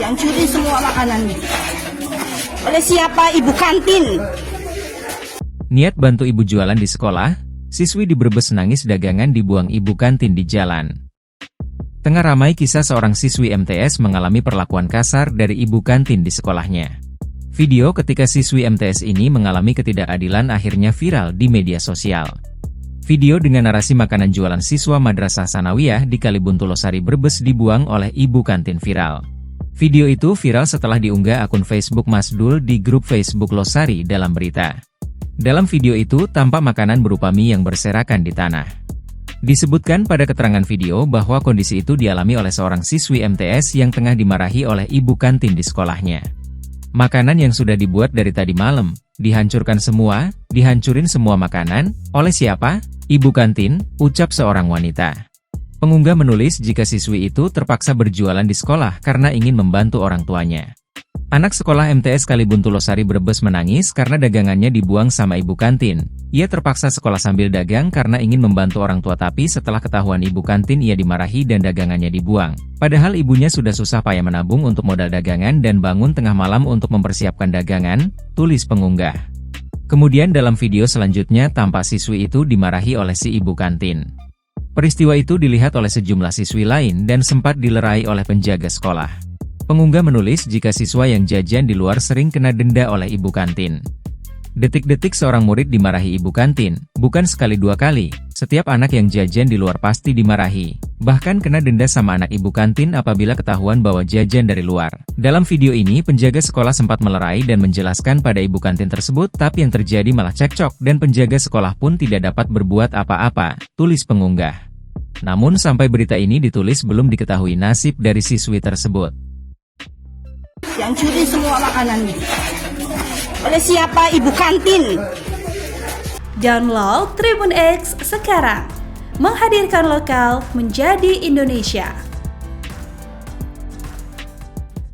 yang curi semua makanan. Oleh siapa? Ibu kantin. Niat bantu ibu jualan di sekolah, siswi di Brebes nangis dagangan dibuang ibu kantin di jalan. Tengah ramai kisah seorang siswi MTS mengalami perlakuan kasar dari ibu kantin di sekolahnya. Video ketika siswi MTS ini mengalami ketidakadilan akhirnya viral di media sosial. Video dengan narasi makanan jualan siswa Madrasah Sanawiyah di Kalibuntu Losari Brebes dibuang oleh ibu kantin viral. Video itu viral setelah diunggah akun Facebook Masdul di grup Facebook Losari dalam berita. Dalam video itu tampak makanan berupa mie yang berserakan di tanah. Disebutkan pada keterangan video bahwa kondisi itu dialami oleh seorang siswi MTS yang tengah dimarahi oleh ibu kantin di sekolahnya. Makanan yang sudah dibuat dari tadi malam, dihancurin semua makanan, oleh siapa? Ibu kantin, ucap seorang wanita. Pengunggah menulis jika siswi itu terpaksa berjualan di sekolah karena ingin membantu orang tuanya. Anak sekolah MTS Kalibuntu Losari Brebes menangis karena dagangannya dibuang sama ibu kantin. Ia terpaksa sekolah sambil dagang karena ingin membantu orang tua, tapi setelah ketahuan ibu kantin ia dimarahi dan dagangannya dibuang. Padahal ibunya sudah susah payah menabung untuk modal dagangan dan bangun tengah malam untuk mempersiapkan dagangan, tulis pengunggah. Kemudian dalam video selanjutnya tampak siswi itu dimarahi oleh si ibu kantin. Peristiwa itu dilihat oleh sejumlah siswi lain dan sempat dilerai oleh penjaga sekolah. Pengunggah menulis jika siswa yang jajan di luar sering kena denda oleh ibu kantin. Detik-detik seorang murid dimarahi ibu kantin, bukan sekali dua kali, setiap anak yang jajan di luar pasti dimarahi. Bahkan kena denda sama anak ibu kantin apabila ketahuan bawa jajan dari luar. Dalam video ini penjaga sekolah sempat melerai dan menjelaskan pada ibu kantin tersebut, tapi yang terjadi malah cekcok dan penjaga sekolah pun tidak dapat berbuat apa-apa, tulis pengunggah. Namun sampai berita ini ditulis belum diketahui nasib dari siswi tersebut. Yang curi semua makanan. Oleh siapa? Ibu kantin. Download Tribun X sekarang. Menghadirkan lokal menjadi Indonesia.